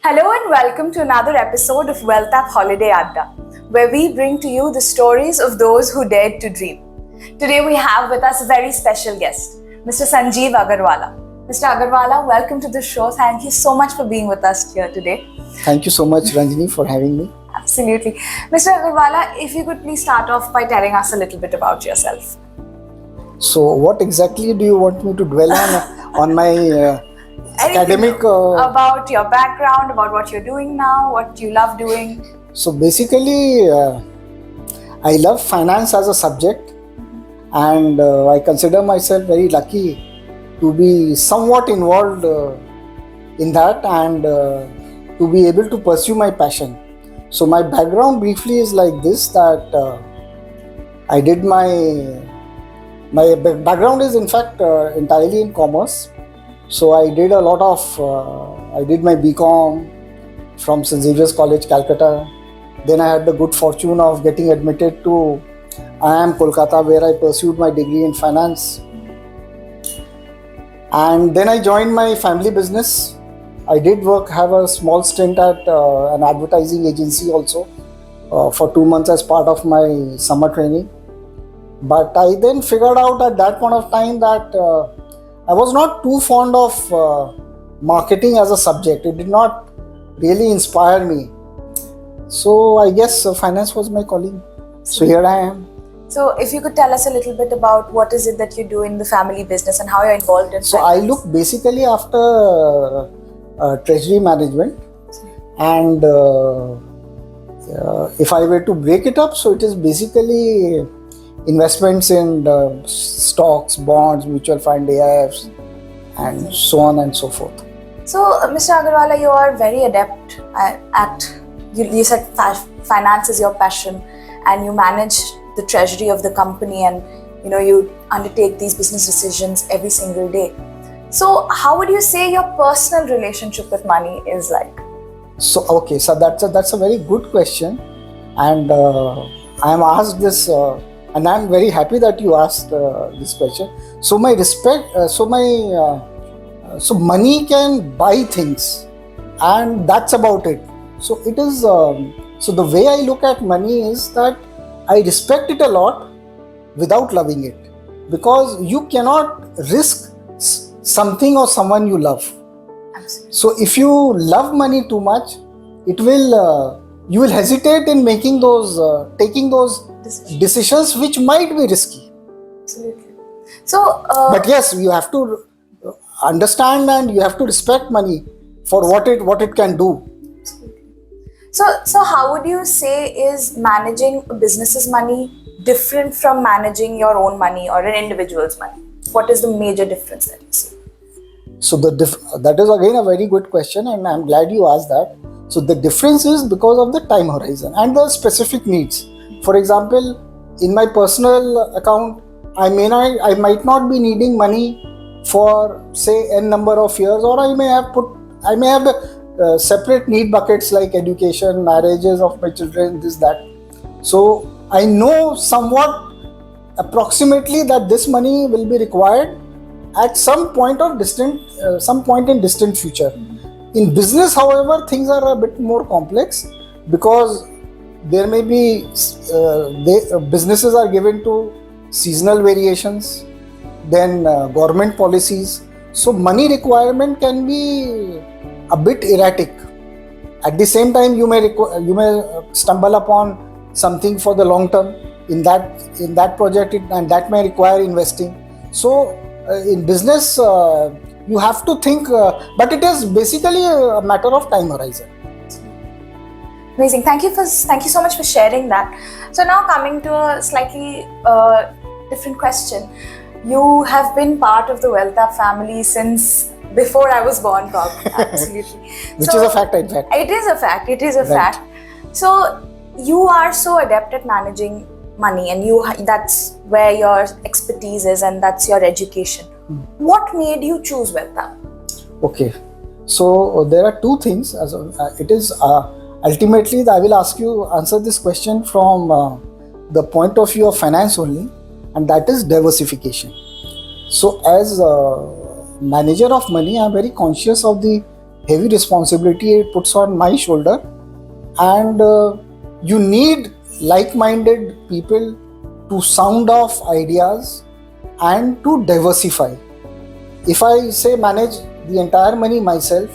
Hello and welcome to another episode of Wealthapp Holiday Adda, where we bring to you the stories of those who dared to dream. Today we have with us a very special guest, Mr. Sanjeev Agarwala. Mr. Agarwala, welcome to the show. Thank you so much for being with us here today. Thank you so much, Ranjini, for having me. Absolutely. Mr. Agarwala, if you could please start off by telling us a little bit about yourself. So, what exactly do you want me to dwell on my academic? About your background, about what you're doing now, what you love doing. So, basically, I love finance as a subject, and I consider myself very lucky to be somewhat involved in that and to be able to pursue my passion. So, my background briefly is like this: that I did my background is in fact entirely in commerce. So I did a lot of, I did my BCom from St. Xavier's College, Calcutta. Then I had the good fortune of getting admitted to IIM Kolkata, where I pursued my degree in finance. And then I joined my family business. I did have a small stint at an advertising agency also for 2 months as part of my summer training. But I then figured out at that point of time that I was not too fond of marketing as a subject. It did not really inspire me. So I guess finance was my calling. So here I am. So if you could tell us a little bit about what is it that you do in the family business and how you're involved in So finance. I look basically after treasury management, and if I were to break it up, so it is basically investments in stocks, bonds, mutual fund, AIFs, and so on and so forth. So, Mr. Agarwala, you are very adept at you said finance is your passion, and you manage the treasury of the company, and you undertake these business decisions every single day. So, how would you say your personal relationship with money is like? So that's a very good question, and I am asked this. And I'm very happy that you asked this question. So so money can buy things, and that's about it. So it is. So the way I look at money is that I respect it a lot without loving it, because you cannot risk something or someone you love. Absolutely. So if you love money too much, it will. You will hesitate in making taking those decisions which might be risky. Absolutely. So, But yes, you have to understand and you have to respect money for what it can do. So how would you say is managing a business's money different from managing your own money or an individual's money? What is the major difference that you see? So that is again a very good question, and I'm glad you asked that. So the difference is because of the time horizon and the specific needs. For example, in my personal account, I might not be needing money for say n number of years, or I may have the separate need buckets like education, marriages of my children, this that. So I know somewhat approximately that this money will be required at some point in distant future. In business, however, things are a bit more complex, because there may be businesses are given to seasonal variations, then government policies. So money requirement can be a bit erratic. At the same time, you may stumble upon something for the long term in that project, and that may require investing. So in business, you have to think, but it is basically a matter of time horizon. Amazing. Thank you so much for sharing that. So now coming to a slightly different question. You have been part of the Wealthapp family since before I was born, probably. Absolutely. Which is a fact, in fact. It is a fact. So you are so adept at managing money, and that's where your expertise is, and that's your education. What made you choose Wealthapp? Okay, so there are two things. It is ultimately I will answer this question from the point of view of finance only, and that is diversification. So as a manager of money, I am very conscious of the heavy responsibility it puts on my shoulder, and you need like-minded people to sound off ideas and to diversify. If I say manage the entire money myself,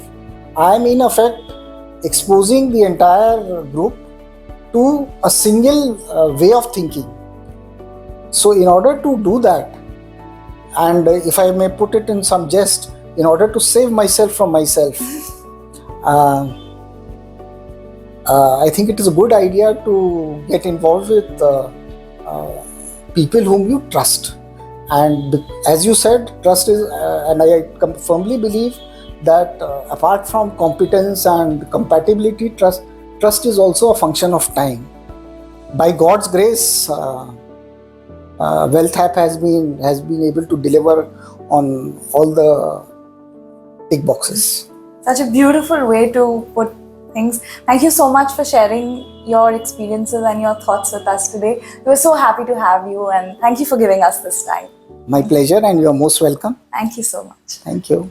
I am in effect exposing the entire group to a single way of thinking. So in order to do that, and if I may put it in some jest, in order to save myself from myself, I think it is a good idea to get involved with people whom you trust. And as you said, trust is, and I firmly believe that apart from competence and compatibility, trust is also a function of time. By God's grace, Wealthapp has been able to deliver on all the tick boxes. Such a beautiful way to put things. Thank you so much for sharing your experiences and your thoughts with us today. We were so happy to have you, and thank you for giving us this time. My pleasure, and you are most welcome. Thank you so much. Thank you.